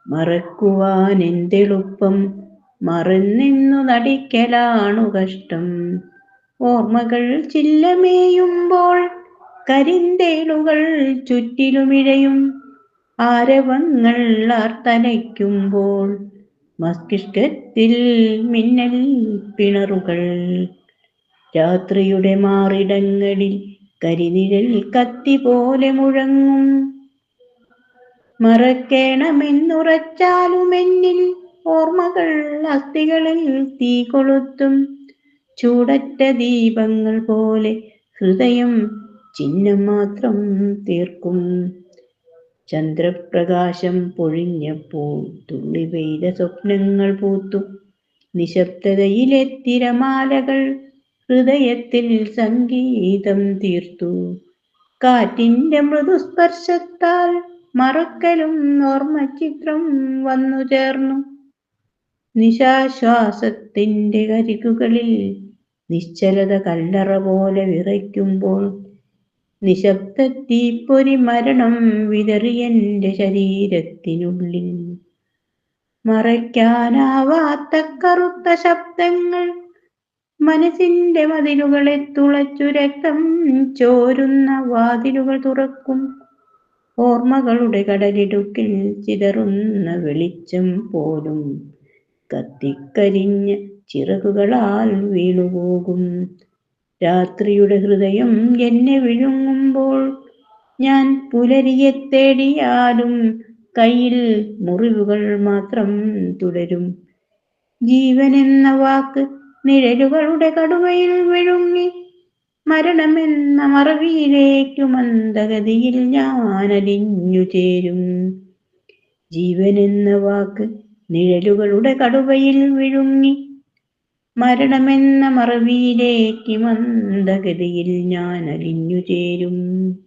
മറക്കുവാൻ എന്തെളുപ്പം, മറന്നെന്നു നടിക്കലാണു കഷ്ടം. ഓർമ്മകൾ ചില്ലമേയുമ്പോൾ കരിന്തേളുകൾ ചുറ്റിലുമിഴയും. ആരവങ്ങൾ ആർത്തലയ്ക്കുമ്പോൾ മസ്തിഷ്കത്തിൽ മിന്നൽ പിണറുകൾ. രാത്രിയുടെ മാറിടങ്ങളിൽ കരിനിഴൽ കത്തി പോലെ മുഴങ്ങും. മറക്കണമെന്നുറച്ചാലുമെന്നിൽ ഓർമ്മകൾ അസ്ഥികളിൽ തീ കൊളുത്തും. ചൂടറ്റ ദീപങ്ങൾ പോലെ ഹൃദയം ചിഹ്നം മാത്രം തീർക്കും. ചന്ദ്രപ്രകാശം പൊഴിഞ്ഞപ്പോൾ തുള്ളി പെയ്ത സ്വപ്നങ്ങൾ പൂത്തു. നിശബ്ദതയിലെ തിരമാലകൾ ഹൃദയത്തിൽ സംഗീതം തീർത്തു. കാറ്റിന്റെ മൃദുസ്പർശത്താൽ മറക്കലും ഓർമ്മചിത്രം വന്നു ചേർന്നു. നിശാശ്വാസത്തിന്റെ കരികുകളിൽ നിശ്ചലത കല്ലറ പോലെ വിറയ്ക്കുമ്പോൾ നിശബ്ദ തീപ്പൊരി മരണം വിതറിയെന്റെ ശരീരത്തിനുള്ളിൽ. മറയ്ക്കാനാവാത്ത കറുത്ത ശബ്ദങ്ങൾ മനസ്സിന്റെ മതിലുകളെ തുളച്ചു. രക്തം ചോരുന്ന വാതിലുകൾ തുറക്കും. ഓർമ്മകളുടെ കടലിടുക്കിൽ ചിതറുന്ന വെളിച്ചം പോലും കത്തിക്കരിഞ്ഞ ചിറകുകളാൽ വീണുപോകും. രാത്രിയുടെ ഹൃദയം എന്നെ വിഴുങ്ങുമ്പോൾ ഞാൻ പുലരിയെ തേടിയാലും കയ്യിൽ മുറിവുകൾ മാത്രം തുടരും. ജീവനെന്ന വാക്ക് നിഴലുകളുടെ കടുവയിൽ വിഴുങ്ങി. മരണമെന്ന മറവിയിലേക്കു മന്ദഗതിയിൽ ഞാൻ അലിഞ്ഞു ചേരും. ജീവനെന്ന വാക്ക് നിഴലുകളുടെ കടുവയിൽ വിഴുങ്ങി. മരണമെന്ന മറവിയിലേക്ക് മന്ദഗതിയിൽ ഞാൻ അലിഞ്ഞു ചേരും.